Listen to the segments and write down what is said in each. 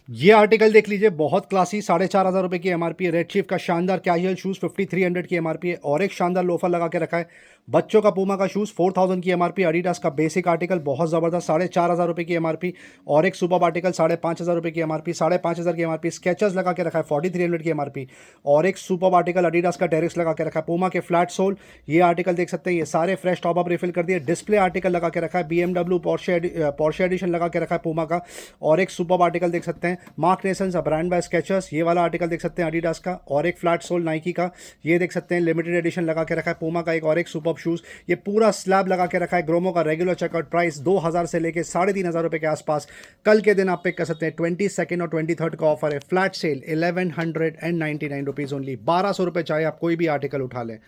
ये आर्टिकल देख लीजिए, बहुत क्लासी, 4,500 रुपये की एमआरपी है। रेड चीफ का शानदार कैजुअल शूज़ 5300 की एमआरपी है। और एक शानदार लोफर लगा के रखा है। बच्चों का पूमा का शूज़ 4000 की एमआरपी। एडिडास का बेसिक आर्टिकल बहुत ज़बरदस्त 4,500 रुपये की एमआरपी। और एक सुपर आर्टिकल 5,500 रुपये की एमआरपी, 5,500 की एमआरपी। स्केचर्स लगा के रखा है 4300 की एमआरपी। और एक सुपर आर्टिकल एडिडास का टेरिक्स लगा के रखा है। पूमा के फ्लैट सोल, ये आर्टिकल देख सकते हैं, ये सारे फ्रेश टॉप अप रिफिल कर दिए। डिस्प्ले आर्टिकल लगा के रखा है, BMW पोर्शे एडिशन लगा के रखा है पूमा का। और एक सुपर आर्टिकल देख सकते हैं, mark nation brand bye Skechers, ये वाला आर्टिकल देख सकते हैं एडिडास का। और एक फ्लैट सोल नाइकी का, ये देख सकते हैं लिमिटेड एडिशन लगा के रखा है पूमा का एक। और एक सुपर शूज, ये पूरा स्लैब लगा के रखा है। ग्रोमो का रेगुलर चेकआउट प्राइस 2000 से लेके 3,500 के आसपास। कल के दिन आप पिक कर सकते हैं। 22 और 23 का ऑफर है, फ्लैट सेल 1199 ओनली। 1200 चाहे आप कोई भी आर्टिकल उठा लें।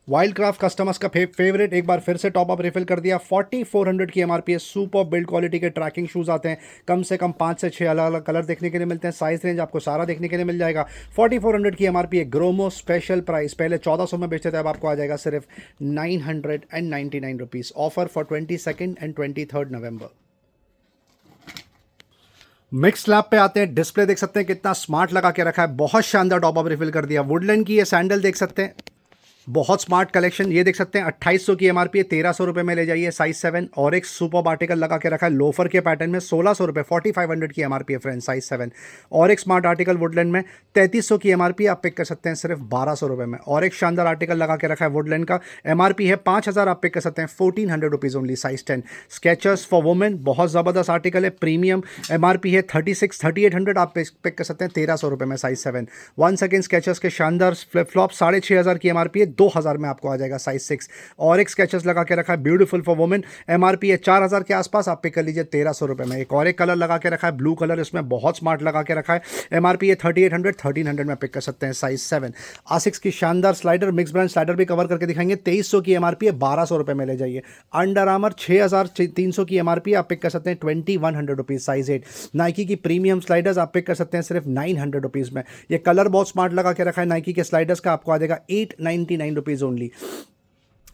वाइल्ड क्राफ्ट कस्टमर्स का फेवरेट एक बार फिर से टॉप अप रिफिल कर दिया। 4400 की एमआरपी है। सुपर बिल्ड क्वालिटी के ट्रैकिंग शूज़ आते हैं, कम से कम 5 से 6 अलग अलग कलर देखने के लिए मिलते हैं। साइज रेंज आपको सारा देखने के लिए मिल जाएगा। 4400 की एमआरपी है। ग्रोमो स्पेशल प्राइस, पहले 1400 में बेचते थे, अब आपको आ जाएगा सिर्फ 999 rupees. Offer for 22 and 23 November. Mix slab पे आते हैं। डिस्प्ले देख सकते हैं कितना स्मार्ट लगा के रखा है, बहुत शानदार टॉप अप रिफिल कर दिया। वुडलैंड की ये सैंडल देख सकते हैं, बहुत स्मार्ट कलेक्शन, ये देख सकते हैं 2800 की एमआरपी है। 1300 में ले जाइए, साइज 7। और एक सुपर आर्टिकल लगा के रखा है लोफर के पैटर्न में, 1600 4500 की एमआरपी है फ्रेंड, साइज 7। और एक स्मार्ट आर्टिकल वुडलैंड में 3300 की एमआरपी, आप पिक कर सकते हैं सिर्फ 1200 में। और एक शानदार आर्टिकल लगा के रखा है वुडलैंड का, एमआरपी है 5000, आप पिक कर सकते हैं 1400 only, size 10। Skechers for women, बहुत ज़बरदस्त आर्टिकल है, प्रीमियम, एमआरपी है 3800, आप पिक कर सकते हैं 1300 में, साइज 7। 1 सेकेंड स्केचर्स के शानदार फ्लिप फ्लॉप 6500 की एमआरपी है, 2000 में आपको आ जाएगा, साइज 6। और एक स्केचर्स लगा के रखा है ब्यूटीफुल फॉर वुमेन, एमआरपी है 4000 के आसपास, आप पिक कर लीजिए 1300 में। एक और एक कलर लगा के रखा है ब्लू कलर, इसमें बहुत स्मार्ट लगा के रखा है, एमआरपी है 3800 में पिक कर सकते हैं, साइज 7। आसिक्स की शानदार स्लाइडर, मिक्स ब्रांड स्लाइडर भी कवर करके दिखाएंगे। 2300 की एमआरपी है, 1200 में ले जाइए। अंडर आर्मर 6300 की एमआरपी, आप पिक कर सकते हैं 2100 रुपीज, साइज 8। नाइकी की प्रीमियम स्लाइडर्स आप पिक कर सकते हैं सिर्फ 900 रुपीज में। ये कलर बहुत स्मार्ट लगा के रखा है नाइकी के स्लाइडर्स का, आपको आ जाएगा 899 रुपीज ओनली।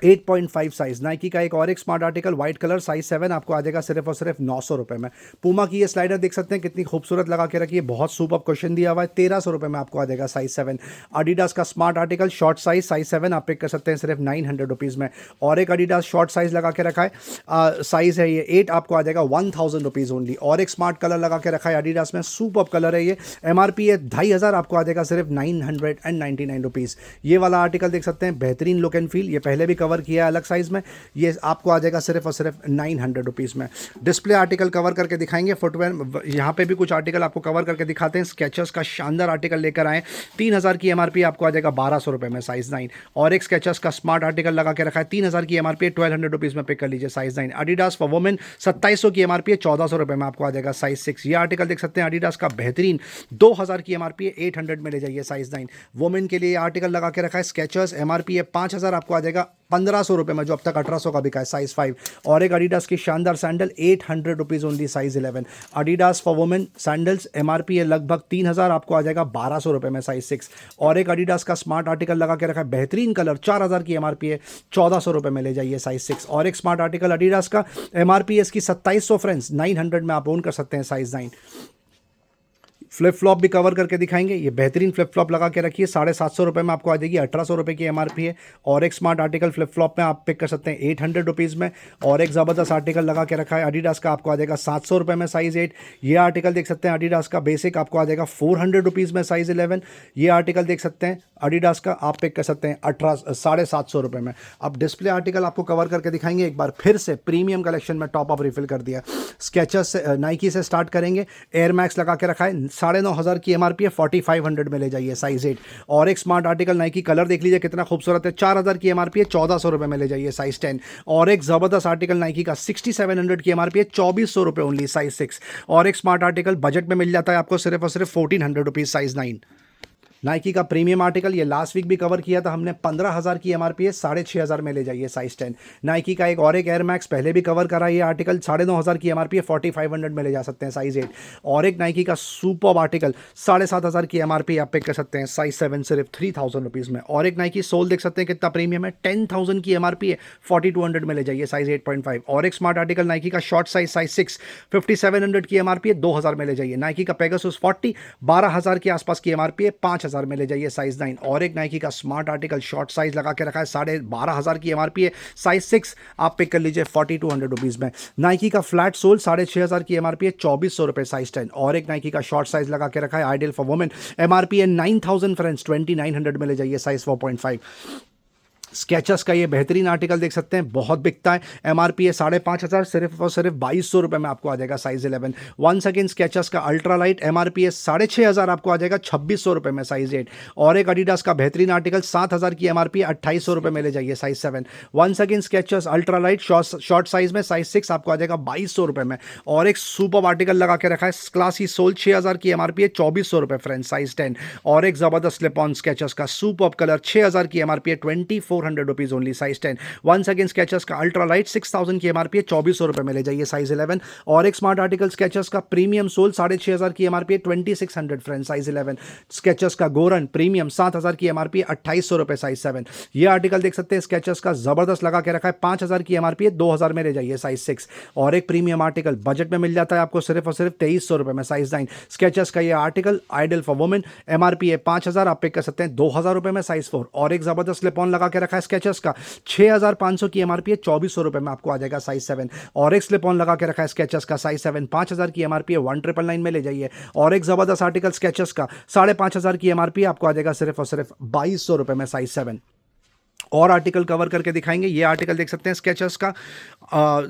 8.5 साइज नाइकी का। एक और एक smart article white colour, size 7, आपको आ जाएगा सिर्फ और सिर्फ 900 में। पूमा की ये स्लाइडर देख सकते हैं कितनी खूबसूरत लगा के रखी है, बहुत सुपर क्वेश्चन दिया हुआ है, 1300 में आपको आ जाएगा, साइज 7। एडिडास का smart article short size, size 7, आप पिक कर सकते हैं सिर्फ 900 रुपीज़ में। और एक एडिडास शॉर्ट साइज लगा के रखा है, साइज है ये 8, आपको आ जाएगा 1000 रुपीज़ ओनली। और एक स्मार्ट कलर लगा के रखा है एडिडास में, सुपर कलर है ये, एमआरपी है 2500, आपको आ जाएगा सिर्फ 999 रुपीज़। ये वाला आर्टिकल देख सकते हैं, बेहतरीन लुक एंड फील, ये पहले भी कवर किया है अलग साइज में, ये आपको आ जाएगा सिर्फ और सिर्फ 900 रुपीज़ में। डिस्प्ले आर्टिकल कवर करके दिखाएंगे, फुटवेयर यहाँ पे भी कुछ आर्टिकल आपको कवर करके दिखाते हैं। स्केचर्स का शानदार आर्टिकल लेकर आए, 3000 की एमआरपी, आपको आ जाएगा 1200 में, साइज 9। और एक स्केचर्स का स्मार्ट आर्टिकल लगा के रखा है, 3000 की एमआरपी, 1200 रुपीज़ में पिक कर लीजिए, साइज 9। एडिडास फॉर वुमेन 2700 की एमआरपी है, 1400 में आपको आ जाएगा, साइज 6। ये आर्टिकल देख सकते हैं एडिडास का बेहतरीन, 2000 की एमआरपी है, 800 में ले जाइए, साइज 9। वुमेन के लिए आर्टिकल लगा के रखा है स्केचर्स, एमआरपी है 5000, आपको आ जाएगा 1500 में, जो अब तक 1800 का बिका है, साइज 5। और एक एडिडास की शानदार sandal, 800 rupees only, size 11। Adidas for women sandals, MRP है लगभग 3000, आपको आ जाएगा 1200 में, साइज 6। और एक एडिडास का स्मार्ट आर्टिकल लगा के रखा है, बेहतरीन कलर, 4000 की एमआरपी है, 1400 में ले जाइए, साइज 6। और एक स्मार्ट आर्टिकल एडिडास का, एमआरपी है इसकी 2700 फ्रेंड्स, 900 में आप ओन कर सकते हैं, साइज 9। फ्लिप फ्लॉप भी कवर करके दिखाएंगे, ये बेहतरीन फ्लिप फ्लॉप लगा के रखिए, 750 में आपको आ जाएगी, 1800 की एमआरपी है। और एक स्मार्ट आर्टिकल फ्लिप फ्लॉप में आप पिक कर सकते हैं 800 रुपीज़ में। और एक ज़बरदस्त आर्टिकल लगा के रखा है एडिडास का, आपको आ जाएगा 700 में, साइज 8। ये आर्टिकल देख सकते हैं एडिडास का बेसिक, आपको आ जाएगा 400 रुपीज़ में, साइज 11। ये आर्टिकल देख सकते हैं एडिडास का, आप पिक कर सकते हैं 750 में। अब डिस्प्ले आर्टिकल आपको कवर करके दिखाएंगे एक बार फिर से, प्रीमियम कलेक्शन में टॉप अप रिफिल कर दिया। स्केचर्स से, नाइकी से स्टार्ट करेंगे, एयर मैक्स लगा के रखा है, 9500 की एमआरपी है, 4500 में ले जाइए, साइज 8। और एक स्मार्ट आर्टिकल नाइकी, कलर देख लीजिए कितना खूबसूरत है, 4000 की एमआरपी है, 1400 में ले जाइए, साइज 10। और एक जबरदस्त आर्टिकल नाइकी का, 6700 की एमआरपी है, 2400 ओनली, साइज 6। और एक स्मार्ट आर्टिकल बजट में मिल जाता है आपको सिर्फ और सिर्फ 1400 रुपीज़, साइज 9। नाइकी का प्रीमियम आर्टिकल, ये लास्ट वीक भी कवर किया था हमने, 15,000 की एमआरपी है, 6,500 में ले जाइए साइज 10। नाइकी का एक एयर मैक्स पहले भी कवर करा ये आर्टिकल, 9,500 की एमआरपी है, 4,500 में ले जा सकते हैं साइज 8। और एक नाइकी का सुपर आर्टिकल 7,500 की एमआरपी आप पिक कर सकते हैं साइज 7 सिर्फ 3,000 रुपीज़ में। और एक नाइकी सोल देख सकते हैं कितना प्रीमियम है, 10,000 की एमआरपी है, 4,200 में ले जाइए साइज 8.5। और एक स्मार्ट आर्टिकल नाइकी का शॉर्ट साइज 6, 5,700 की एमआरपी है, 2,000 में ले जाइए। नाइकी का पेगासस 40, 12,000 के आसपास की एमआरपी है, 5,000 में ले जाइए साइज 9। और एक नाइकी का स्मार्ट आर्टिकल शॉर्ट साइज लगा के रखा है, 12,500 की एमआरपी है, साइज 6 आप पिक कर लीजिए 4,200 रुपीज़ में। नाइकी का फ्लैट सोल 6,500 की एमआरपी है, 2,400 रुपये साइज 10। और एक नाइकी का शॉर्ट साइज लगा के रखा है आइडियल फॉर वुमेन, एमआरपी है 9,000 फ्रेंड्स, 2,900 में ले जाइए साइज 4.5। स्केचर्स का ये बेहतरीन आर्टिकल देख सकते हैं, बहुत बिकता है, एमआरपी है 5,500, सिर्फ और सिर्फ 2,200 रुपये में आपको आ जाएगा साइज 11। वंस अगेन स्केचर्स का अल्ट्रा लाइट, एमआरपी है 6,500, आपको आ जाएगा 2,600 रुपये में साइज 8। और एक एडिडास का बेहतरीन आर्टिकल 7,000 की एमआरपी है, 2,800 रुपये में ले जाइए size 7। Once again Skechers ultra light short size में साइज 6 आपको आ जाएगा 2,200 रुपये में। और एक सुपर आर्टिकल लगा के रखा है क्लासी सोल, 6,000 की एमआरपी है, 2,400 रुपये फ्रेंड्स साइज 10। और एक जबरदस्त स्लिप ऑन स्केचर्स का सुपर कलर, 6,000 की एमआरपी है, 2,400 rupees only size 10। Once again Skechers का अल्ट्रा लाइट 6,000 की एमआरपी है, 2,400 रुपये में ले जाइए साइज 11। और एक स्मार्ट आर्टिकल स्केचर्स का प्रीमियम सोल 6,500 की एमआरपी है, 2,600 फ्रेंड्स साइज 11। स्केचर्स का गोरन प्रीमियम 7,000 की एमआरपी है, 2,800 रुपये साइज 7। ये आर्टिकल देख सकते हैं स्केचर्स का, जबरदस्त लगा के रखा है, 5,000 की एमआरपी है, 2,000 में ले जाइए साइज 6। और एक प्रीमियम आर्टिकल बजट में मिल जाता है आपको सिर्फ और सिर्फ 2,300 रुपये में साइज 9। स्केचर्स का ये article ideal for women, MRP है 5,000, आप पिक कर सकते हैं 2,000 रुपये में साइज 4। और एक जबरदस्त स्लिप ऑन लगा के रखा है स्केचर्स का, 6,500 की एमआरपी है, 2,400 रुपये में आपको आ जाएगा साइज 7। और एक स्लिप ऑन लगा के रखा है स्केचर्स का साइज 7, 5,000 की एमआरपी है, 1,999 में ले जाइए। और एक जबरदस्त आर्टिकल स्केचर्स का 5,500 की एमआरपी आपको आ जाएगा सिर्फ और सिर्फ 2,200 रुपये में साइज 7। और आर्टिकल कवर करके दिखाएंगे, ये आर्टिकल देख सकते हैं स्केचर्स का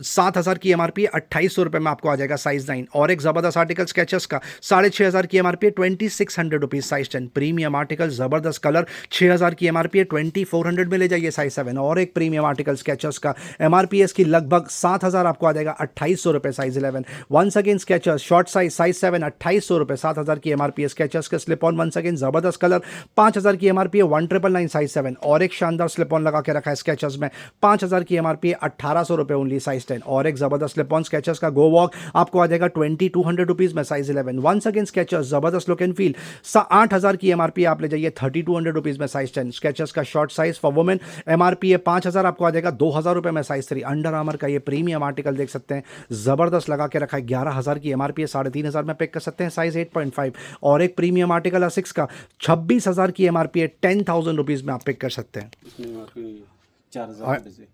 7,000 की एमआरपी 2,800 रुपये में आपको आ जाएगा साइज 9। और एक जबरदस्त आर्टिकल स्केचर्स का 6,500 की MRP 2,600 rupees size 10। Premium article जबरदस्त कलर, 6,000 की एमआरपी है, 2,400 में ले जाइए साइज 7। और एक प्रीमियम आर्टिकल स्केचर्स का एमआरपी है इसकी लगभग 7,000, आपको आ जाएगा 2,800 रुपये size 11। Once again Skechers short size 7, 2,800 रुपये, 7,000 की एमआरपी है। स्केचर्स का स्लिप ऑन वंस अगेन जबरदस्त कलर, 5,000 की एमआरपी है, 1,999 साइज 7। और एक शानदार स्लिप ऑन लगा के रखा है स्केचर्स में, 5,000 की एमआरपी है, 1,800 रुपये ओनली साइज 10। और एक जबरदस्त स्लिप ऑन स्केचर्स का गो वॉक आपको आ जाएगा 2,200 रुपीज में साइज 11। वंस अगेन स्केचर्स जबरदस्त लुक एंड फील, 8,000 की एमआरपी आप ले जाइए 3,200 रुपीज में साइज 10। स्केचर्स का short size for women, MRP है 5,000, आपको आ जाएगा 2,000 रुपये में साइज 3। अंडर आर्मर का ये प्रीमियम आर्टिकल देख सकते हैं, जबरदस्त लगा के रखा है, 11,000 की एमआरपी है, 3,500 में पिक कर सकते हैं साइज 8.5। और एक प्रीमियम आर्टिकल A6 का 26,000 की एमआरपी है, 10,000 रुपीज में आप पिक कर सकते हैं। 4,000 से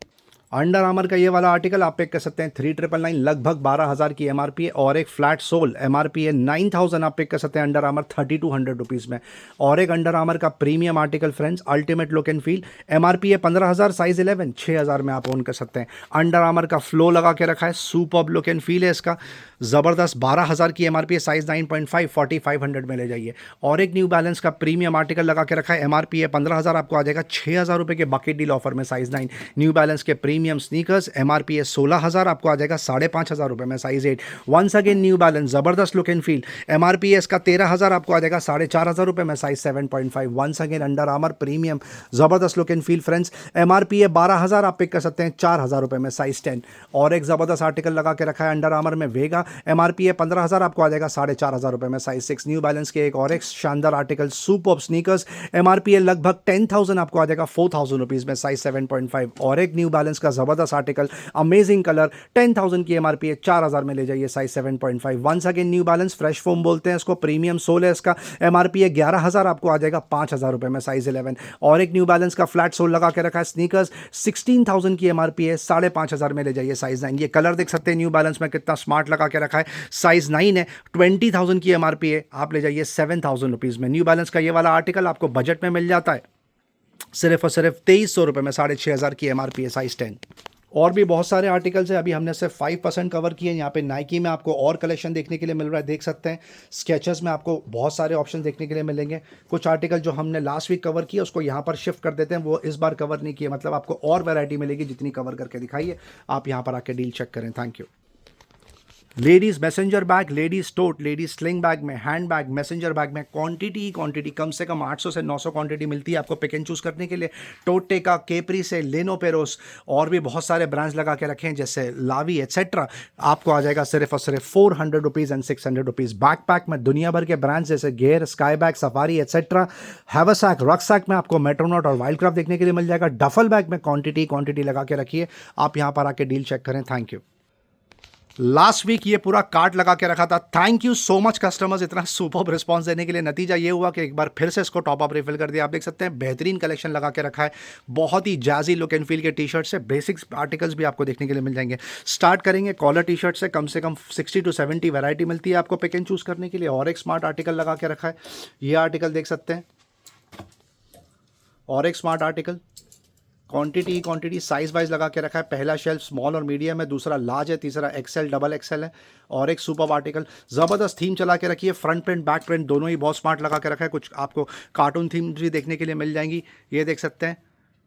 अंडर आर्मर का ये वाला आर्टिकल आप पिक कर सकते हैं 3,999, लगभग 12,000 की एमआरपी है। और एक फ्लैट सोल एमआरपी है 9,000, आप पिक कर सकते हैं अंडर आर्मर 3,200 रुपीज़ में। और एक अंडर आर्मर का premium article friends, ultimate look and feel, MRP है 15,000, साइज 11, 6,000 में आप ओन कर सकते हैं। अंडर आर्मर का फ्लो लगा के रखा है, सुपर्ब लुक एंड फील है इसका, ज़बरदस्त, 12,000 की एमआरपी है, साइज 9.5, 4,500 में ले जाइए। और एक न्यू बैलेंस का प्रीमियम आर्टिकल लगा के रखा है, एमआरपी है 15,000, आपको आ जाएगा 6,000 रुपये के बकेट डील ऑफर में साइज 9। न्यू बैलेंस के प्रीमियम स्नीकर्स, एमआरपी है 16,000, आपको आ जाएगा 5,500 रुपये में size 8। Once again New Balance, जबरदस्त लुक एंड फील, एमआरपी है इसका 13,000, आपको आ जाएगा 4,500 रुपये में size 7.5। Once again Under Armour premium, जबरदस्त look and feel friends, MRP है 12,000, आप पिक कर सकते हैं 4,000 रुपये में साइज 10। और एक जबरदस्त आर्टिकल लगा के रखा है अंडर आर्मर में वेगा, एमआरपी है 15,000, आपको आ जाएगा 4,500 रुपये में साइज 6। न्यू बैलेंस के एक और एक शानदार आर्टिकल सुपर्ब स्नीकर्स, एमआरपी है लगभग 10,000, आपको आ जाएगा 4,000 रुपीज़ में साइज 7.5। और एक न्यू बैलेंस का जबरदस्त आर्टिकल अमेजिंग कलर, 10,000 की एमआरपी है, 4,000 में ले जाइए size 7.5। Once again New Balance fresh foam बोलते हैं इसको, प्रीमियम सोल है इसका, एमआरपी है 11,000, आपको आ जाएगा 5,000 रुपये में साइज 11। और एक न्यू बैलेंस का फ्लैट सोल लगा के रखा है स्नीकर्स, 16,000 की एमआरपी है, 5,500 में ले जाइए साइज 9। ये कलर देख सकते हैं न्यू बैलेंस में कितना स्मार्ट लगा के रखा है, साइज 9 है, 20,000 की एमआरपी है, आप ले जाइए 7,000 रुपीज़ में। न्यू बैलेंस का ये वाला आर्टिकल आपको बजट में मिल जाता है सिर्फ और सिर्फ 2,300 रुपये में, 6,500 की एमआरपी है, साइज 10। और भी बहुत सारे आर्टिकल्स हैं, अभी हमने सिर्फ 5% कवर किए। यहाँ पे नाइकी में आपको और कलेक्शन देखने के लिए मिल रहा है, देख सकते हैं। स्केचर्स में आपको बहुत सारे ऑप्शन देखने के लिए मिलेंगे। कुछ आर्टिकल जो हमने लास्ट वीक कवर किया उसको यहाँ पर शिफ्ट कर देते हैं, वो इस बार कवर नहीं किए, मतलब आपको और वैरायटी मिलेगी, जितनी कवर करके दिखाइए आप यहाँ पर आके डील चेक करें। Thank you. Ladies messenger bag, ladies tote, ladies sling bag में, हैंड बैग, मैसेंजर बैग में क्वांटिटी कम से कम 800 से 900 क्वांटिटी मिलती है आपको पिक एंड चूज़ करने के लिए। टोटे का, केपरी से, लेनो पेरोस और भी बहुत सारे ब्रांड्स लगा के रखे हैं जैसे लावी एट्सेट्रा। आपको आ जाएगा सिर्फ और सिर्फ 400 रुपीज़ एंड 600 रुपीज़। बैकपैक में दुनिया भर के ब्रांड्स जैसे Gear, Sky Bag, Safari etcetera. Haversack, rucksack में आपको मेट्रोनॉट और वाइल्डक्राफ्ट देखने के लिए मिल जाएगा। डफल बैग में क्वांटिटी लगा के रखिए। आप यहाँ पर आके डील चेक करें। Thank you. लास्ट वीक ये पूरा कार्ट लगा के रखा था। Thank you so much customers इतना सुपर रिस्पांस देने के लिए। नतीजा ये हुआ कि एक बार फिर से इसको टॉप अप रिफिल कर दिया। आप देख सकते हैं बेहतरीन कलेक्शन लगा के रखा है। बहुत ही जैजी लुक एंड फील के टी शर्ट से बेसिक्स आर्टिकल्स भी आपको देखने के लिए मिल जाएंगे। स्टार्ट करेंगे कॉलर टी शर्ट से कम 60 to 70 वैरायटी मिलती है आपको पिक एंड चूज़ करने के लिए। और एक स्मार्ट आर्टिकल लगा के रखा है। ये आर्टिकल देख सकते हैं और एक smart article quantity size wise लगा के रखा है। पहला शेल्फ स्मॉल और मीडियम है, दूसरा लार्ज है, तीसरा एक्सेल डबल एक्सेल है। और एक सुपर आर्टिकल ज़बरदस्त थीम चला के रखी है। फ्रंट प्रिंट बैक प्रिंट दोनों ही बहुत स्मार्ट लगा के रखा है। कुछ आपको कार्टून थीम भी देखने के लिए मिल जाएंगी। ये देख सकते हैं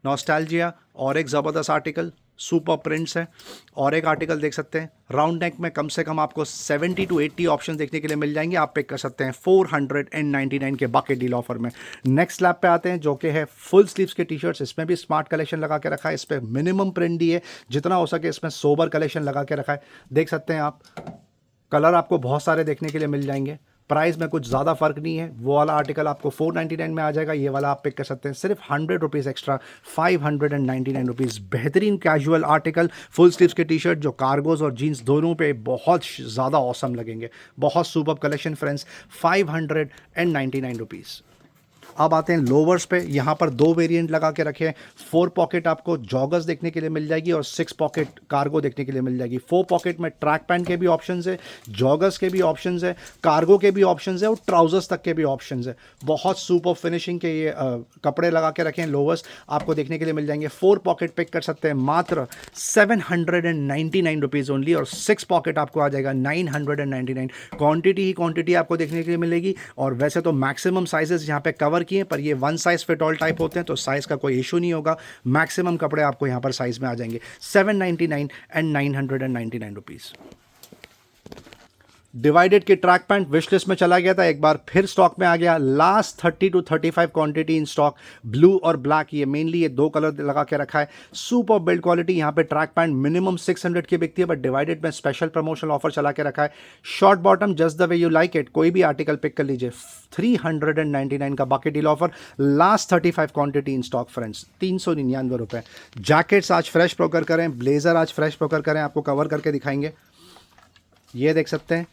नॉस्टैल्जिया। और एक ज़बरदस्त आर्टिकल सुपर प्रिंट्स है। और एक आर्टिकल देख सकते हैं राउंड नेक में कम से कम आपको 70 to 80 ऑप्शन देखने के लिए मिल जाएंगे। आप पिक कर सकते हैं 499 के बकेट डील ऑफर में। नेक्स्ट स्लैब पे आते हैं जो कि है फुल स्लीव्स के टी शर्ट्स। इसमें भी स्मार्ट कलेक्शन लगा के रखा है। इस पर मिनिमम प्रिंट दी है, जितना हो सके इसमें सोबर कलेक्शन लगा के रखा है। देख सकते हैं आप कलर आपको बहुत सारे देखने के लिए मिल जाएंगे। प्राइस में कुछ ज़्यादा फर्क नहीं है। वो वाला आर्टिकल आपको 499 में आ जाएगा, ये वाला आप पिक कर सकते हैं सिर्फ 100 रुपीज़ एक्स्ट्रा, 599 रुपीज़। बेहतरीन कैजुअल आर्टिकल फुल स्लीव्स के टी शर्ट जो कार्गोज और जीन्स दोनों पे बहुत ज़्यादा ऑसम लगेंगे। बहुत सुपर कलेक्शन फ्रेंड्स, 599 रुपीज़। अब आते हैं लोवर्स पे। यहाँ पर दो वेरिएंट लगा के रखे हैं। 4 पॉकेट आपको जॉगर्स देखने के लिए मिल जाएगी और 6 पॉकेट कार्गो देखने के लिए मिल जाएगी। 4 पॉकेट में ट्रैक पैंट के भी ऑप्शंस है, जॉगर्स के भी ऑप्शंस है, कार्गो के भी ऑप्शंस है और ट्राउजर्स तक के भी ऑप्शंस है। बहुत सुपर फिनिशिंग के ये कपड़े लगा के रखे हैं। लोवर्स आपको देखने के लिए मिल जाएंगे। 4 पॉकेट पिक कर सकते हैं मात्र 799 रुपीज़ ओनली और 6 पॉकेट आपको आ जाएगा 999। क्वांटिटी ही क्वांटिटी आपको देखने के लिए मिलेगी। और वैसे तो मैक्सिमम साइजेस यहाँ पे कवर किए, पर ये 1 साइज फिट ऑल टाइप होते हैं तो साइज का कोई इशू नहीं होगा। मैक्सिमम कपड़े आपको यहाँ पर साइज में आ जाएंगे। 799 एंड 999 रुपीज़। डिवाइडेड के ट्रैक पैंट विश लिस्ट में चला गया था, एक बार फिर स्टॉक में आ गया। Last 30 to 35 quantity in stock, blue और ब्लैक। ये मेनली ये 2 कलर लगा के रखा है। Super build quality. यहाँ पे ट्रैक पैंट मिनिमम 600 की बिकती है, बट डिवाइडेड में स्पेशल प्रमोशनल ऑफर चला के रखा है। Short bottom just the way you like it, कोई भी आर्टिकल पिक कर लीजिए। 399 का bucket deal offer. Last 35 quantity in stock friends, 399 रुपये। जैकेट्स आज फ्रेश प्रोकर करें, ब्लेजर आज फ्रेश प्रोकर करें, आपको कवर करके दिखाएंगे। ये देख सकते हैं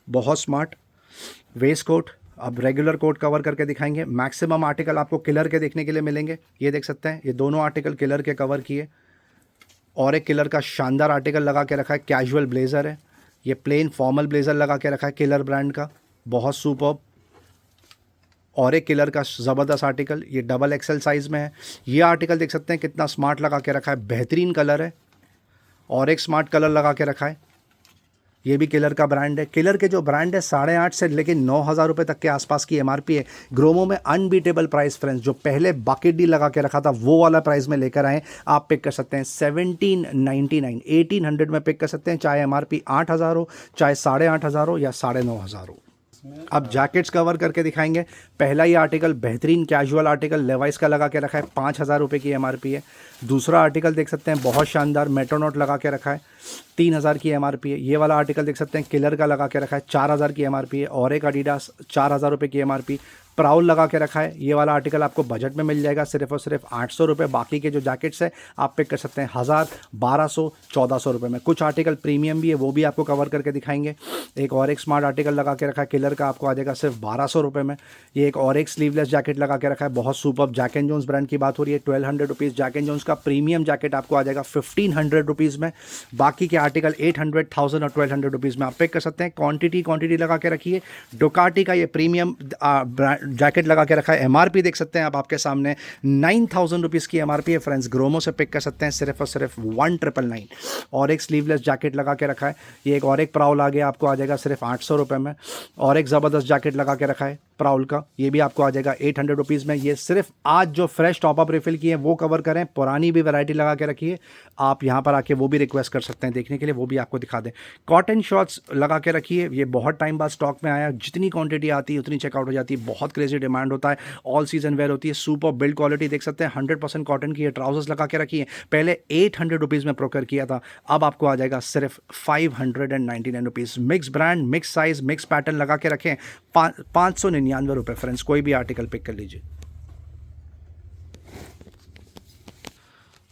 बहुत स्मार्ट वेस्ट कोट। अब रेगुलर कोट कवर करके दिखाएंगे। मैक्सिमम आर्टिकल आपको किलर के देखने के लिए मिलेंगे। ये देख सकते हैं ये दोनों आर्टिकल किलर के कवर किए। और एक किलर का शानदार आर्टिकल लगा के रखा है, कैजुअल ब्लेज़र है। ये प्लेन फॉर्मल ब्लेज़र लगा के रखा है किलर ब्रांड का, बहुत सुपर्ब। और एक किलर का ज़बरदस्त आर्टिकल, ये डबल एक्सेल साइज़ में है। ये आर्टिकल देख सकते हैं कितना स्मार्ट लगा के रखा है, बेहतरीन कलर है। और एक स्मार्ट कलर लगा के रखा है, ये भी किलर का ब्रांड है। किलर के जो ब्रांड है 8,500 से लेकिन 9,000 रुपये तक के आसपास की एमआरपी है। ग्रोमो में अनबीटेबल प्राइस फ्रेंड्स, जो पहले बकेट डील लगा के रखा था वो वाला प्राइस में लेकर आए। आप पिक कर सकते हैं 1799, 1800 में पिक कर सकते हैं, चाहे एमआरपी 8,000 हो, चाहे 8,500 हो या 9,500 हो। अब जैकेट्स कवर करके दिखाएंगे। पहला ही आर्टिकल बेहतरीन कैजुअल आर्टिकल लेवाइस का लगा के रखा है, 5,000 रुपये की एमआरपी है। दूसरा आर्टिकल देख सकते हैं बहुत शानदार मेट्रोनॉट लगा के रखा है, 3,000 की एमआरपी है। ये वाला आर्टिकल देख सकते हैं किलर का लगा के रखा है, 4,000 की एमआरपी है। और एक एडिडास 4,000 रुपये की एमआरपी। प्राउल लगा के रखा है, ये वाला आर्टिकल आपको बजट में मिल जाएगा सिर्फ और सिर्फ 800 रुपये। बाकी के जो जैकेट्स है आप पिक कर सकते हैं 1,000, 1,200, 1,400 रुपये में। कुछ आर्टिकल प्रीमियम भी है, वो भी आपको कवर करके दिखाएंगे। एक और एक स्मार्ट आर्टिकल लगा के रखा है किलर का, आपको आ जाएगा सिर्फ 1,200 रुपये में। ये एक और एक स्लीवलेस जैकेट लगा के रखा है, बहुत super. Jack and Jones brand की बात हो रही है, 1,200 रुपीज़। जैक एंड जोन्स का प्रीमियम जैकेट आपको आ जाएगा 1,500 रुपीज़ में। बाकी के आर्टिकल 800, 1,000 और 1,200 रुपीज़ में आप पिक कर सकते हैं। क्वांटिटी लगा के रखिए। डुकाटी का ये प्रीमियम जैकेट लगा के रखा है, एमआरपी देख सकते हैं आप आपके सामने 9,000 रुपीज़ की एमआरपी है फ्रेंड्स। ग्रोमो से पिक कर सकते हैं सिर्फ और सिर्फ 1,999। और एक स्लीवलेस जैकेट लगा के रखा है, ये एक और एक प्राउल आ गया, आपको आ जाएगा सिर्फ 800 रुपये में। और एक ज़बरदस्त जैकेट लगा के रखा है, प्राउल का, ये भी आपको आ जाएगा 800 रुपीज़ में। ये सिर्फ आज जो फ्रेश टॉपअप रिफिल किए हैं वो कवर करें, पुरानी भी वैरायटी लगा के रखिए। आप यहाँ पर आके वो भी रिक्वेस्ट कर सकते हैं देखने के लिए, वो भी आपको दिखा दें। कॉटन शॉर्ट्स लगा के रखिए, ये बहुत टाइम बाद स्टॉक में आया, जितनी क्वांटिटी आती है उतनी चेकआउट हो जाती है, बहुत क्रेजी डिमांड होता है, ऑल सीजन वेयर होती है, सुपर बिल्ड क्वालिटी देख सकते हैं, 100% कॉटन की ये ट्राउजर्स लगा के रखिए। पहले 800 रुपीज़ में प्रोक्योर किया था, अब आपको आ जाएगा सिर्फ 599 rupees. Mix brand, mix size, mix pattern लगा के रखें, 599 रुपये फ्रेंड्स। कोई भी आर्टिकल पिक कर लीजिए।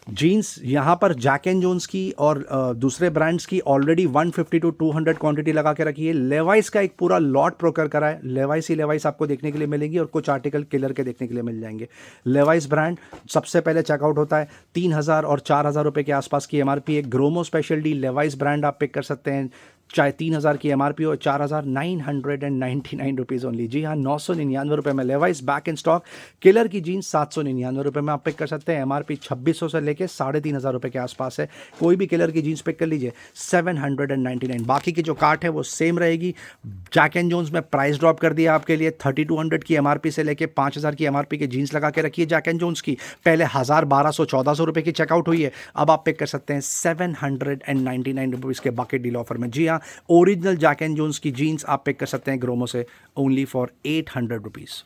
जीन्स यहाँ पर जैक एंड जोन्स की और दूसरे ब्रांड्स की ऑलरेडी 150 to 200 क्वांटिटी लगा के रखी है। लेवाइस का एक पूरा लॉट प्रोक्योर करा है, लेवाइस ही लेवाइस आपको देखने के लिए मिलेंगी और कुछ आर्टिकल किलर के देखने के लिए मिल जाएंगे। लेवाइस ब्रांड सबसे पहले चेकआउट होता है, 3000 और 4000 रुपये के आसपास की एमआरपी है। Gromo special deal Levi's brand आप पिक कर सकते हैं, चाहे 3000 की एमआरपी हो, 4999 रुपीज़ ओनली। जी हाँ, 999 रुपये में Levi's back in stock. Killer की जीन्स 799 रुपये में आप पिक कर सकते हैं, एमआरपी 2600 से लेके 3500 रुपये के आसपास है। कोई भी किलर की जीन्स पिक कर लीजिए, 799। बाकी की जो कार्ट है वो सेम रहेगी। जैक एंड जोन्स में प्राइस ड्रॉप कर दिया आपके लिए, 3200 की एमआरपी से लेके 5000 की एमआरपी की जीन्स लगा के रखिए जैक एंड जोन्स की। पहले 1000, 1200, 1400 रुपये की चेकआउट हुई है, अब आप पिक कर सकते हैं 799 रुपीज़ के बकेट डील ऑफर में। जी हाँ, ओरिजिनल जैक एंड जोन्स की जीन्स आप पिक कर सकते हैं ग्रोमो से, ओनली फॉर 800 रुपीज़।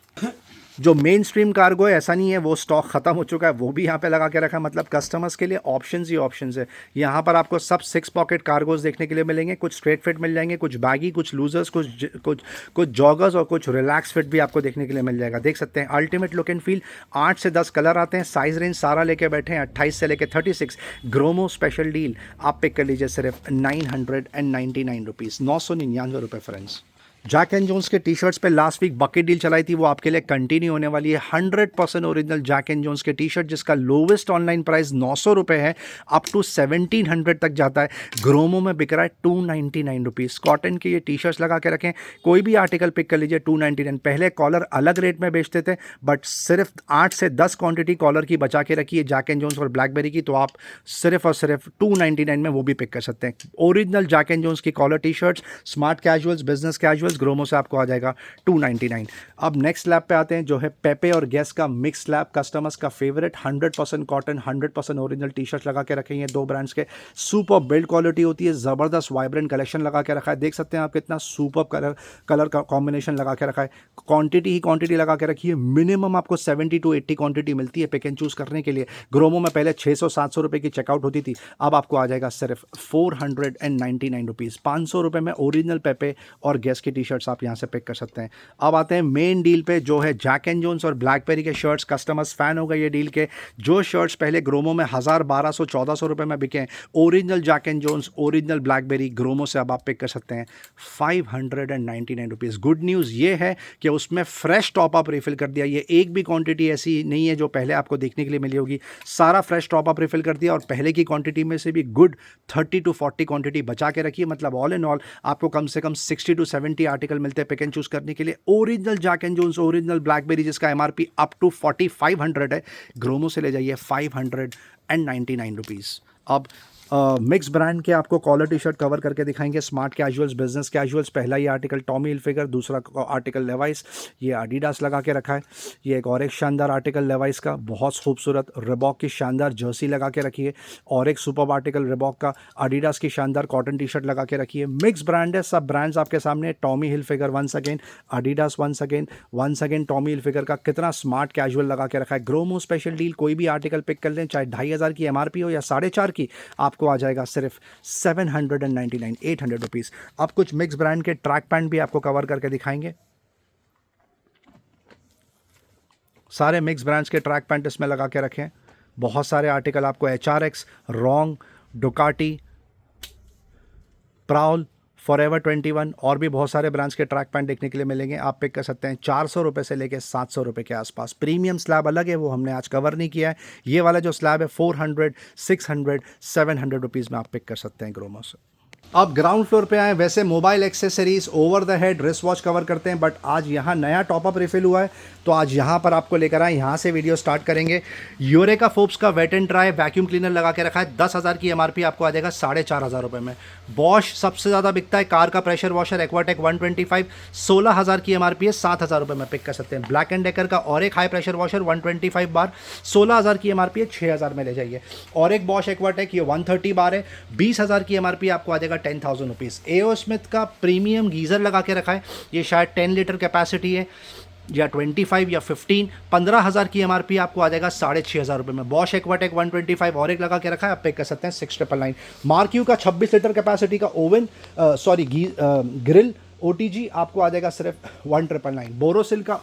जो मेन स्ट्रीम कार्गो है, ऐसा नहीं है वो स्टॉक खत्म हो चुका है, वो भी यहाँ पे लगा के रखा है। मतलब कस्टमर्स के लिए ऑप्शंस ही ऑप्शंस है। यहाँ पर आपको सब 6 पॉकेट कार्गोज देखने के लिए मिलेंगे, कुछ स्ट्रेट फिट मिल जाएंगे, कुछ बैगी, कुछ लूजर्स, कुछ जॉगर्स और कुछ रिलैक्स फिट भी आपको देखने के लिए मिल जाएगा। देख सकते हैं अल्टीमेट लुक एंड फील। 8 से 10 कलर आते हैं, साइज रेंज सारा लेके बैठे हैं 28 से लेके 36। ग्रोमो स्पेशल डील आप पिक कर लीजिए सिर्फ 999 रुपीज़, 999 रुपये फ्रेंड्स। जैक एंड जोन्स के टी शर्ट्स पे लास्ट वीक बकेट डील चलाई थी, वो आपके लिए कंटिन्यू होने वाली है। 100% ओरिजिनल जैक एंड जोन्स के टी शर्ट जिसका लोवेस्ट ऑनलाइन प्राइस 900 रुपये है, अप टू 1700 तक जाता है। ग्रोमो में बिक रहा है 299 रुपीज़। कॉटन के ये टी शर्ट्स लगा के रखें, कोई भी आर्टिकल पिक कर लीजिए 299। पहले कॉलर अलग रेट में बेचते थे, बट सिर्फ 8 से 10 क्वांटिटी कॉलर की बचा के रखी है जैक एंड जोन्स और ब्लैकबेरी की, तो आप सिर्फ और सिर्फ 299 में वो भी पिक कर सकते हैं। ओरिजिनल जैक एंड जोन्स की collar T shirts, smart casuals, business casuals, Gromo से आपको आ जाएगा 299। अब नेक्स्ट स्लैब पे आते हैं जो है पेपे और गेस का मिक्स स्लैब, कस्टमर्स का favourite. 100% cotton, 100% original T shirt लगा के रखे हैं दो ब्रांड्स के। सुपर बिल्ड क्वालिटी होती है, ज़बरदस्त वाइब्रेंट कलेक्शन लगा के रखा है। देख सकते हैं आप कितना सुपर कलर का कॉम्बिनेशन लगा के रखा है। क्वांटिटी ही क्वांटिटी लगा के रखी है, मिनिमम आपको 70 to 80 क्वांटिटी मिलती है पिक एंड चूज़ करने के लिए। ग्रोमो में पहले 600-700 रुपये की चेकआउट होती थी, अब आपको आ जाएगा सिर्फ 499 रुपीज़। 500 रुपये में ओरिजिनल पेपे और गेस की टी शर्ट्स आप यहाँ से पिक कर सकते हैं। अब आते हैं मेन डील पे जो है जैक एंड जोन्स और ब्लैकबेरी के शर्ट्स। कस्टमर्स फैन हो गए ये डील के। जो शर्ट्स पहले ग्रोमो में 1000, 1200, 1400 रुपये में बिके, original Jack and Jones, original Blackberry, Gromo से अब आप पिक कर सकते हैं 599 रुपीज़। गुड न्यूज़ ये है कि उसमें फ्रेश टॉपअप रिफिल कर दिया। ये एक भी क्वांटिटी ऐसी नहीं है जो पहले आपको देखने के लिए मिली होगी, सारा फ्रेश टॉपअप रिफिल कर दिया और पहले की क्वांटिटी में से भी गुड 30 to 40 क्वांटिटी बचा के रखी है। मतलब ऑल इन ऑल आपको कम से कम 60 to 70 आर्टिकल मिलते हैं पिक एंड चूज करने के लिए। Original Jack and Jones, original Blackberry जिसका एमआरपी अप टू 4500 है, ग्रोमो से ले जाइए 599 रुपीज़। अब मिक्स ब्रांड के आपको कॉलर टी शर्ट कवर करके दिखाएंगे। स्मार्ट कैजुअल्स, बिजनेस कैजुअल्स, पहला ये आर्टिकल टॉमी हिलफिगर, दूसरा आर्टिकल लेवाइस, ये एडिडास लगा के रखा है। ये एक और एक शानदार आर्टिकल लेवाइस का, बहुत खूबसूरत रिबॉक की शानदार जर्सी लगा के रखी है, और एक सुपर आर्टिकल रिबॉक का, एडिडास की शानदार कॉटन टी शर्ट लगा के रखी है। मिक्स ब्रांड है, सब ब्रांड्स आपके सामने। Tommy Hilfiger once again, Adidas once again Tommy Hilfiger का कितना स्मार्ट कैजुअल लगा के रखा है। ग्रोमो स्पेशल डील, कोई भी आर्टिकल पिक कर लें, चाहे 2500 की एमआरपी हो या 4.5 की, आपको आ जाएगा सिर्फ 799, 800 रुपीज़। अब कुछ मिक्स ब्रांड के ट्रैक पैंट भी आपको कवर करके दिखाएंगे। सारे मिक्स ब्रांड्स के ट्रैक पैंट इसमें लगा के रखें। बहुत सारे आर्टिकल आपको HRX, wrong, Ducati, prowl, forever 21 और भी बहुत सारे ब्रांड्स के ट्रैक पैंट देखने के लिए मिलेंगे। आप पिक कर सकते हैं 400 रुपये से लेके 700 रुपये के आसपास। प्रीमियम स्लैब अलग है, वो हमने आज कवर नहीं किया है। ये वाला जो स्लैब है 400, 600, 700 रुपीज़ में आप पिक कर सकते हैं ग्रोमो से। अब ग्राउंड फ्लोर पे आए, वैसे mobile accessories, over the head, wrist watch cover करते हैं, बट आज यहाँ नया टॉपअप रिफिल हुआ है तो आज यहाँ पर आपको लेकर आए, यहाँ से वीडियो स्टार्ट करेंगे। यूरेका फोर्ब्स का wet and dry vacuum cleaner लगा के रखा है, 10,000 की एमआरपी, आपको आ जाएगा 4,500 रुपये में। बॉश सबसे ज़्यादा बिकता है, कार का प्रेशर वॉशर एक्वाटेक 125, 16,000 की एमआरपी है, 7,000 रुपये में पिक कर सकते हैं। ब्लैक एंड डेकर का और एक हाई प्रेशर वॉशर 125 बार, 16,000 की एमआरपी है, 6,000 में ले जाइए। और एक बॉश एक्वाटेक, ये 130 बार है, 20,000 की एमआरपी, आपको आ जाएगा 10,000 रुपीज़। एओ स्मिथ का प्रीमियम गीज़र लगा के रखा है, ये शायद 10 लीटर कैपेसिटी है या 25 या 15, 15,000 की एमआरपी, आपको आ जाएगा 6,500 रुपये में। बॉश एक्वाटेक 125 और एक लगा के रखा है, आप पे कर सकते हैं 6,999। मार्क्यू का 26 लीटर कैपेसिटी का ओवन ग्रिल OTG आपको आ जाएगा सिर्फ 1,999। बोरोसिल का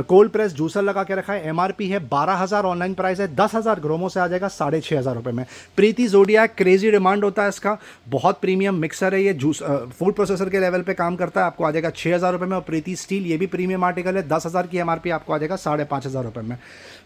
कोल्ड प्रेस जूसर लगा के रखा है, एमआरपी है 12,000, ऑनलाइन प्राइस है 10,000, ग्रोमो से आ जाएगा 6,500 रुपये में। प्रीति जोडियाक, क्रेजी डिमांड होता है इसका, बहुत प्रीमियम मिक्सर है ये, जूस फूड प्रोसेसर के लेवल पे काम करता है, आपको आ जाएगा 6,000 रुपये में। और प्रीति स्टील, ये भी प्रीमियम आर्टिकल है, 10,000 की एमआरपी, आपको आ जाएगा 5,500 रुपये में।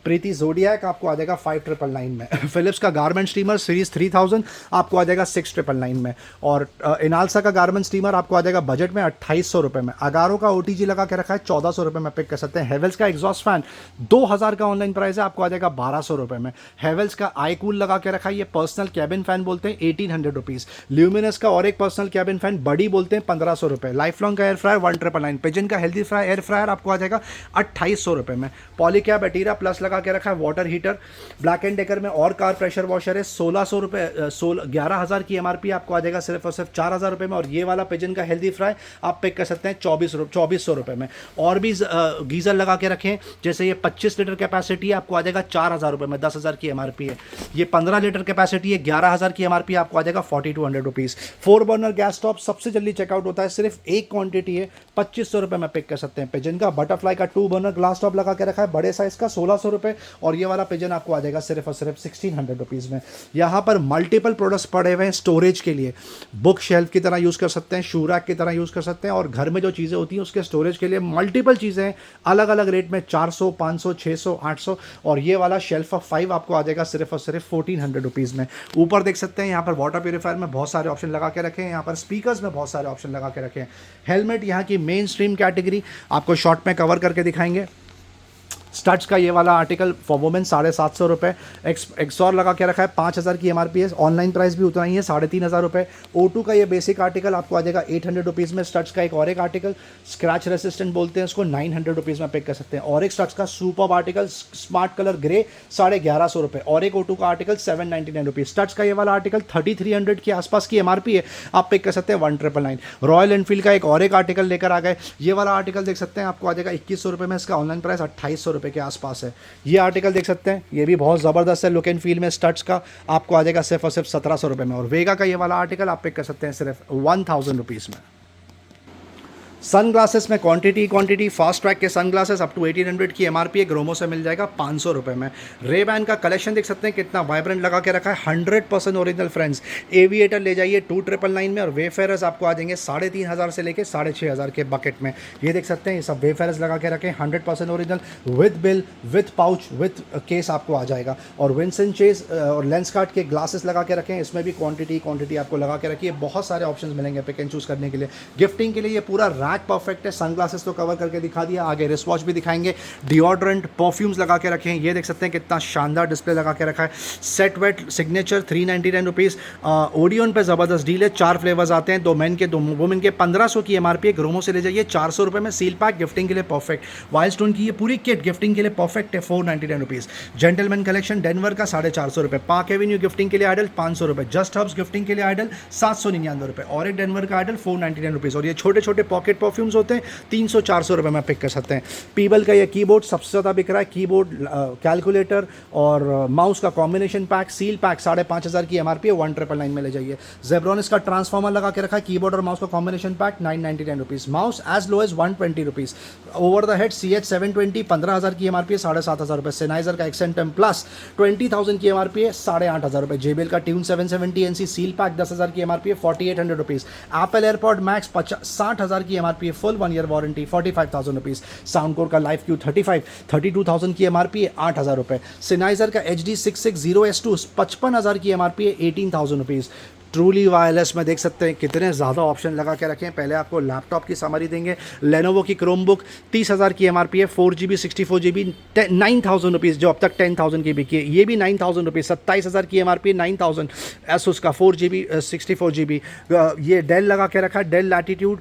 प्रीति जोडियाक आपको आ जाएगा 5,999 में। फिलिप्स का गारमेंट स्टीमर सीरीज 3000 आपको आ जाएगा 6,999 में। और इनालसा का गारमेंट स्टीमर आपको आ जाएगा बजट में 2,800 रुपये में। अगारो का OTG लगा के रखा है, 1,400 रुपये में पिक कर सकते हैं। हेवेल्स का एग्जॉस्ट फैन 2,000 का ऑनलाइन प्राइस है, आपको आ जाएगा 1,200 रुपये में। हेवेल्स का आई कूल लगा के रखा है, ये पर्सनल कैबिन फैन बोलते हैं, 1,800 रुपीज़। ल्यूमिनस का और एक पर्सनल कैबिन फैन बड़ी बोलते हैं, 1,500 रुपये। लाइफ लॉन्ग का एयर फ्रायर 1,999। पिजन का हेल्दी फ्राई एयर फ्रायर आपको आ जाएगा 2,800 रुपये में। पॉलीकैब एटीरा प्लस लगा के रखा है, water heater. Black and decker में और कार प्रेशर वॉशर है, 1,600 रुपये, 11,000 की एमआरपी, आपको आ जाएगा सिर्फ और सिर्फ 4,000 रुपये में। और ये वाला पिजन का हेल्दी फ्राई आप पिक कर सकते हैं 2,400 रुपये में। और भी गीज़र लगा के रखें, जैसे ये 25 लीटर कैपेसिटी है, आपको आ जाएगा 4,000 रुपये में, 10,000 की एमआरपी है। ये 15 लीटर कैपेसिटी है, 11,000 की एमआरपी, आपको आ जाएगा 4,200 रुपीज़। 4 बर्नर गैस स्टॉव सबसे जल्दी चेकआउट होता है, सिर्फ एक क्वांटिटी है, 2,500 रुपये में पिक कर सकते हैं। पिजन का बटरफ्लाई का 2 बर्नर ग्लास स्टॉव लगा के रखा है, बड़े साइज का 1,600 रुपये। और ये वाला पिजन आपको आ जाएगा सिर्फ और सिर्फ 1,600 रुपीज़ में। यहाँ पर मल्टीपल प्रोडक्ट्स पड़े हुए हैं स्टोरेज के लिए, बुक शेल्फ की तरह यूज़ कर सकते हैं, शू रैक की तरह यूज़ कर सकते हैं, और घर में जो चीज़ें होती हैं उसके स्टोरेज के लिए मल्टीपल चीज़ें हैं, अलग अलग रेट में, 400, 500, 600, 800। और ये वाला शेल्फ ऑफ 5 आपको आ जाएगा सिर्फ और सिर्फ 1,400 रुपीज़ में। ऊपर देख सकते हैं यहाँ पर वाटर प्यूरीफायर में बहुत सारे ऑप्शन लगा के रखे हैं, यहाँ पर स्पीकर्स में बहुत सारे ऑप्शन लगा के रखे हैं। हेलमेट यहाँ की मेन स्ट्रीम कैटेगरी आपको शॉर्ट में कवर करके दिखाएंगे। स्टड्स का ये वाला आर्टिकल फॉर वुमेन 750 रुपये, एक्सॉर लगा के रखा है, 5,000 की एमआरपी है, ऑनलाइन प्राइस भी उतना ही है, 3,500 रुपये। O2 का ये बेसिक आर्टिकल आपको आ जाएगा 800 रुपीज़ में। स्टड्स का एक और एक आर्टिकल स्क्रैच रेसिस्टेंट बोलते हैं उसको, 900 रुपीज़ में पिक कर सकते हैं। और एक स्टड्स का super article smart colour grey 1,150 रुपये। और एक O2 का आर्टिकल 799 रुपीज़। स्टड्स का ये वाला आर्टिकल 3,300 के आसपास की एमआरपी है, आप पिक कर सकते हैं 1,999। रॉयल एनफील्ड का एक और एक आर्टिकल लेकर आ गए, ये वाला आर्टिकल देख सकते हैं, आपको आ जाएगा 2,100 रुपये में, इसका ऑनलाइन प्राइस 2,800 रुपये के आसपास है। ये आर्टिकल देख सकते हैं, ये भी बहुत ज़बरदस्त है, लुक एंड फील में, स्टड्स का आपको आ जाएगा सिर्फ और सिर्फ 1,700 रुपये में। और वेगा का ये वाला आर्टिकल आप पिक कर सकते हैं सिर्फ 1,000 रुपीज़ में। सन ग्लासेस में क्वांटिटी फास्ट ट्रैक के सन ग्लासेस अप टू 1,800 की एमआरपी है, ग्रोमो से मिल जाएगा 500 रुपये में। रे बैन का कलेक्शन देख सकते हैं कितना वाइब्रेंट लगा के रखा है, 100% ओरिजिनल फ्रेंड्स। एविएटर ले जाइए 2,999 में, और वेफेयर्स आपको आ जाएंगे 3,500 से लेके 6,500 के बकेट में। ये देख सकते हैं, ये सब वेफेयर्स लगा के रखे हैं, 100% original, with bill, with pouch, with case आपको आ जाएगा। और विंसन चेज और लेंस कार्ड के ग्लासेस लगा के रखे हैं, इसमें भी क्वांटिटी आपको लगा के रखिए, बहुत सारे ऑप्शन मिलेंगे पिक एंड चूज़ करने के लिए। गिफ्टिंग के लिए ये पूरा परफेक्ट है। सनग्लासेस तो कवर करके दिखा दिया, आगे रिस्ट वॉच भी दिखाएंगे। डिओड्रेंट परफ्यूम्स लगा के रखे हैं, ये देख सकते हैं कितना शानदार डिस्प्ले लगा के रखा है। Set wet signature 399 rupees. ओडियन पे ज़बरदस्त डील है, 4 फ्लेवर्स आते हैं, 2 मेन के 2 वुमेन के, 1,500 की एमआरपी है, ग्रोमो से ले जाइए 400 रुपये में। सील पैक गिफ्टिंग के लिए परफेक्ट। वाइल्ड स्टोन की ये पूरी किट गिफ्टिंग के लिए परफेक्ट है, 499 रुपीज़। जेंटलमैन कलेक्शन डेनवर का 450 रुपये। पार्क एवेन्यू गिफ्टिंग के लिए आइडल 500 रुपये। जस्ट हब्स गिफ्टिंग के लिए आइडल 799 रुपये। और एक डेनवर का आइडल 499 रुपीज़। और ये छोटे छोटे पॉकेट परफ्यूम्स होते हैं, 300-400 रुपये में पिक कर सकते हैं। पीबल का ये कीबोर्ड सबसे ज़्यादा बिक रहा है, कीबोर्ड कैलकुलेटर और माउस का कॉम्बिनेशन पैक, सील पैक 5,500 की एमआरपी है, 1,999 में ले जाइए। जेब्रॉनिक्स का ट्रांसफार्मर लगा के रखा है, कीबोर्ड और माउस का combination pack 999 rupees. Mouse as low as 120 rupees. Over the head CH720 15,000 की एमआरपी है, 7,500 रुपये। सेनाइजर का एक्सेंटम प्लस 20,000 की एमआरपी है, 8,500 रुपये। JBL का ट्यून 770 NC सील पैक 10,000 की एमआरपी है, 4,800 रुपीज़। एप्पल एयरपॉड मैक्स 60,000 की एमआरपी है, full 1 year warranty, 45,000 rupees. Soundcore का लाइफ क्यू 35 32,000 की एमआरपी है, 8,000 रुपये। सेनाइजर का HD 660S2 55,000 की एमआरपी है, 18,000 रुपीज़। ट्रूली वायरलेस में देख सकते हैं कितने ज़्यादा ऑप्शन लगा के रखे हैं। पहले आपको लैपटॉप की समरी देंगे। लेनोवो की क्रोमबुक 30,000 की MRP है, 4GB 64GB 9,000 रुपीज़, जो अब तक 10,000 की बिकी है। ये भी 9,000 रुपीज़, 27,000 की MRP 9,000। एसुस का 4GB 64GB ये डेल लगा के रखा है। Del latitude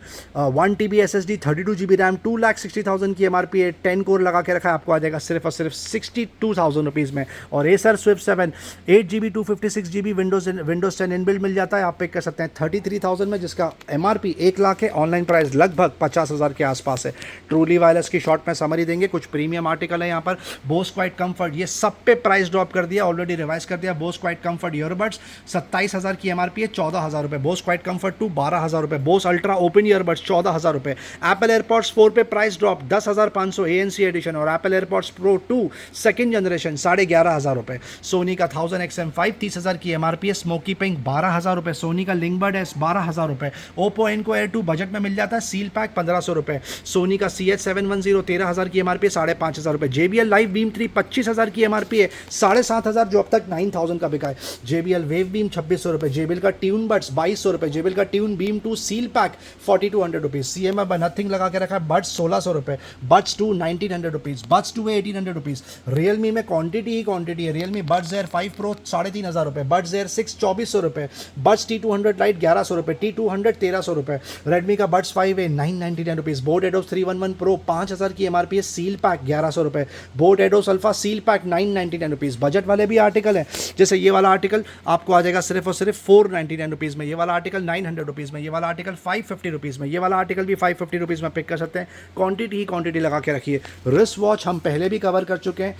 1TB SSD 32GB RAM 2,60,000 की MRP है, 10 कोर लगा के रखा है, आपको आ जाएगा सिर्फ और सिर्फ 62,000 रुपीज़ में। और Acer Swift 7 8GB 256GB Windows 10 inbuilt मिल जाता है, आप पिक कर सकते हैं 33,000 में, जिसका MRP 1 लाख है। ऑनलाइन प्राइस लगभग 50,000 के आसपास है। ट्रूली वायरलेस की शॉर्ट में समरी देंगे। कुछ प्रीमियम आर्टिकल है यहाँ पर। बोस क्वाइट कंफर्ट, ये सब पे प्राइस ड्रॉप कर दिया, ऑलरेडी रिवाइज कर दिया। बोस क्वाइट कंफर्ट ईयरबड्स 27,000 की MRP है, 14,000 रुपये। बोस क्वाइट कंफर्ट 2 12,000 रुपये। बोस अल्ट्रा ओपन ईयरबड्स 14,000 रुपये। एप्पल एयरपॉड्स 4 पे प्राइस ड्रॉप 10,500 ANC एडिशन, और Apple AirPods pro 2 second generation 11,500 रुपये। सोनी का 1000 XM5 30,000 की MRP है। स्मोकी पिंक 12,000 रुपये। सोनी का लिंकबर्ड एस 12,000 रुपये। ओप्पो एनको एयर 2 बजट में मिल जाता है, सील पैक 1,500 रुपये। सोनी का CH710 13,000 की MRP है, 5,500 रुपये। JBL लाइव बीम 3 25,000 की MRP है, 7,500, जो अब तक 9,000 का बिका है। JBL वेव बीम 2,600 रुपये। JBL का ट्यून बड्स 2,200 रुपये। JBL का tune beam 2 seal pack 4,200 rupees. CMF nothing लगा के रखा है, बड्स 1,600 रुपये। Buds 2 1,900 rupees. Buds 2 1,800 rupees. Realme में क्वांटिटी ही क्वांटिटी है। रियलमी बड्स एयर 5 प्रो 3,500 रुपये। बड्स एयर 6 2,400 रुपये। बड्स T200 लाइट 1,100 रुपये। T200 1,300 रुपये। रेडमी का buds 5A 999 rupees. Boat Airdopes 311 pro 5,000 की MRP है, सील पैक 1,100 रुपये। Boat Airdopes alpha seal pack 999 rupees. Budget वाले भी आर्टिकल हैं, जैसे ये वाला आर्टिकल आपको आ जाएगा सिर्फ और सिर्फ 499 रुपीज़ में। ये वाला आर्टिकल 900 रुपीज़ में। ये वाला आर्टिकल 550 रुपीज़ में। ये वाला आर्टिकल भी 550 रुपीज़ में पिक कर सकते हैं। क्वांटिटी ही क्वांटिटी लगा के रखिए। रिस्ट वॉच हम पहले भी कवर कर चुके हैं,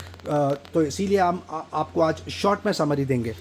तो इसीलिए हम आपको आज शॉर्ट में समरी देंगे।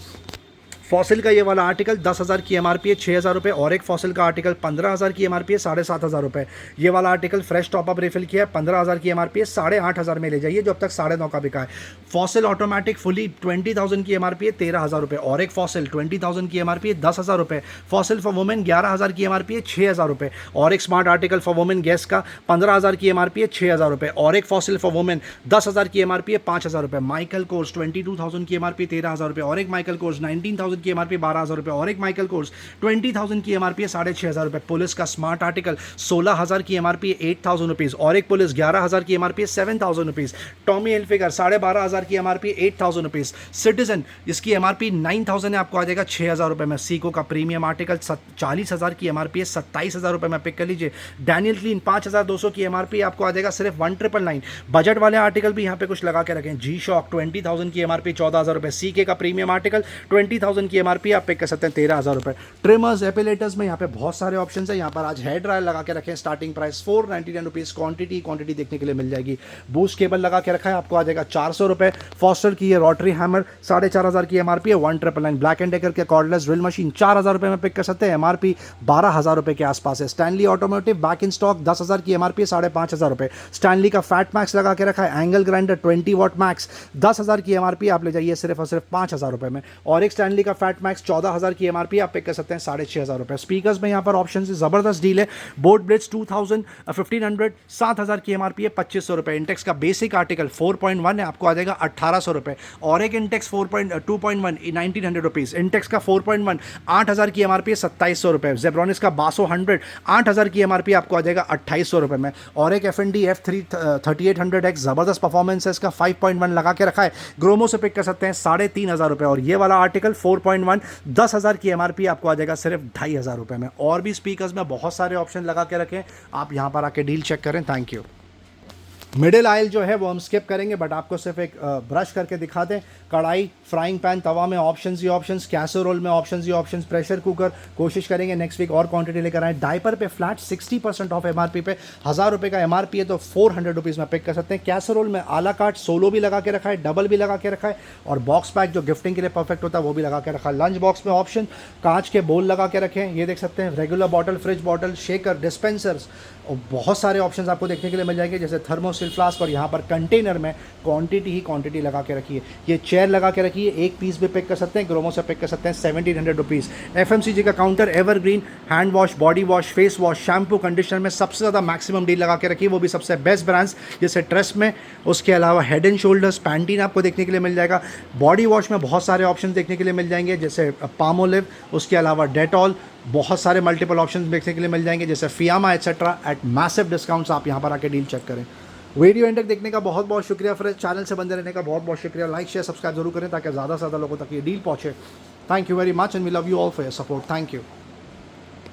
फॉसिल का ये वाला आर्टिकल 10,000 की MRP है, 6,000 रुपये। और एक फॉसिल का आर्टिकल 15,000 की MRP है, 7,500 रुपये। ये वाला आर्टिकल फ्रेश टॉपअप रिफिल किया है, 15,000 की MRP है, 8,500 में ले जाइए, जो अब तक 9,500 का बिका है। फॉसिल ऑटोमेटिक फुली 20,000 की MRP है, 13,000 रुपये। और एक फॉसिल 20,000 की MRP है, 10,000 रुपये। फॉसिल फॉर वुमेन 11,000 की MRP है, 6,000 रुपये। और एक smart article for women gas का 15,000 की MRP है, 6,000 रुपये। और एक फॉसिल फॉर वुमेन 10,000 की MRP है, 5,000 रुपये। माइकल कोर्स 22,000 की MRP 13,000 रुपये। और एक माइकल कोर्स 19,000 की MRP 12,000 रुपये। और एक माइकल कोर्स 20,000 की MRP है, 6,500 रुपये। पुलिस का स्मार्ट आर्टिकल 16,000 की MRP है, 8,000 रुपीज़। और एक पुलिस 11,000 की MRP है, 7,000 रुपीज़। टॉमी हिलफिगर 12,500 की MRP 8,000 रुपीज़। सिटीजन जिसकी MRP 9,000 है, आपको आ जाएगा 6,000 रुपये में। सीको का प्रीमियम आर्टिकल 40,000 की MRP है, 27,000 रुपये में पिक कर लीजिए। डैनियल क्लीन 5,200 की MRP आपको आ जाएगा सिर्फ 1,999। बजट वाले आर्टिकल भी यहाँ पे कुछ लगा के रखें। जी शॉक 20,000 की MRP 14,000 रुपये। सीके का प्रीमियम आर्टिकल 20,000 की MRP आप पिक कर सकते हैं 13,000 रुपये। ट्रिमर्स एपिलेटर्स में यहाँ पे बहुत सारे ऑप्शन है। यहाँ पर आज हेयर ड्रायर लगा के रखें, स्टार्टिंग प्राइस 499 रुपीज़। क्वांटिटी देखने के लिए मिल जाएगी। बूस्ट केबल लगा के रखा है, आपको आ जाएगा 400 रुपये। फॉस्टर की ये रोटरी हैमर 4,500 की MRP है, 1,999। ब्लैक एंड डेकर के कॉर्डलेस ड्रिल मशीन 4,000 रुपये में पिक कर सकते हैं, MRP 12,000 रुपये के आसपास है। Stanley automotive back in stock 10,000 की MRP है, 5,500 रुपये। स्टैनली का फैट मैक्स लगा के रखा है, एंगल ग्राइंडर 20 वॉट मैक्स 10,000 की MRP आप ले जाइए सिर्फ और सिर्फ 5,000 रुपये में। और एक स्टैनली का फैट मैक्स 14,000 की MRP आप पिक कर सकते हैं 6,500 रुपये। स्पीकर्स में यहाँ पर ऑप्शन से ज़बरदस्त डील है। बोट ब्रिड्ज 2,000 1,500 7,000 की MRP है, 2,500 रुपये। इंटेक्स का बेसिक आर्टिकल 4.1 है, आपको आ जाएगा 1,800 रुपये। और एक इंटेक्स 2.1 1,900 रुपीज़। इंटेक्स का 4.1 8,000 की MRP है, 2,700 रुपये। जेब्रॉनिक्स का बासो 100 8,000 की MRP आपको आ जाएगा 2,800 रुपये में। और एक FND F3 3800X ज़बरदस्त परफॉर्मेंस है, इसका 5.1 लगा के रखा है, ग्रोमो से पिक कर सकते हैं 3,500 रुपये। और ये वाला आर्टिकल 4.1 10,000 की MRP आपको आ जाएगा सिर्फ 2,500 रुपये में। और भी स्पीकर्स में बहुत सारे ऑप्शन लगा के रखें, आप यहाँ पर आके डील चेक करें। Thank you. मिडिल आइल जो है वो हम स्किप करेंगे, बट आपको सिर्फ एक ब्रश करके दिखा दें। कढ़ाई, फ्राइंग पैन, तवा में ऑप्शंस ही ऑप्शंस, कैसरोल में ऑप्शंस ही ऑप्शंस, प्रेशर कुकर कोशिश करेंगे नेक्स्ट वीक और क्वांटिटी लेकर आए। डायपर पे फ्लैट 60% ऑफ MRP पे 1,000 रुपये का MRP है, तो 400 रुपीज़ में पिक कर सकते हैं। कैसरोल में आला कार्ट सोलो भी लगा के रखा है, डबल भी लगा के रखा है, और बॉक्स पैक जो गिफ्टिंग के लिए परफेक्ट होता है वो भी लगा के रखा है। लंच बॉक्स में ऑप्शन कांच के बोल लगा के रखे हैं, ये देख सकते हैं। Regular bottle, fridge bottle, shaker, dispensers, और बहुत सारे ऑप्शंस आपको देखने के लिए मिल जाएंगे, जैसे थर्मोस स्टील फ्लास्क, और यहाँ पर कंटेनर में क्वांटिटी ही क्वांटिटी लगा के रखी है। ये चेयर लगा के रखी है, एक पीस भी पिक कर सकते हैं, ग्रोमो से पिक कर सकते हैं, 1700 रुपीज़। FMCG का counter, evergreen, hand wash, body wash, face wash, shampoo, conditioner में सबसे ज़्यादा मैक्सिमम डील लगा के रखी है, वो भी सबसे बेस्ट ब्रांड्स जैसे ट्रस्ट में। उसके अलावा हेड एंड शोल्डर्स, पैंटीन आपको देखने के लिए मिल जाएगा। बॉडी वॉश में बहुत सारे ऑप्शन देखने के लिए मिल जाएंगे जैसे पामोलिव, उसके अलावा डेटॉल, बहुत सारे मल्टीपल ऑप्शंस देखने के लिए मिल जाएंगे जैसे Fiama etcetera at massive discounts. आप यहाँ पर आके डील चेक करें। वीडियो एंड तक देखने का बहुत बहुत शुक्रिया, फिर चैनल से बंदे रहने का बहुत बहुत शुक्रिया। लाइक शेयर सब्सक्राइब जरूर करें ताकि ज़्यादा से ज़्यादा लोगों तक ये डील पहुँचे। Thank you very much and we love you all for your support. Thank you.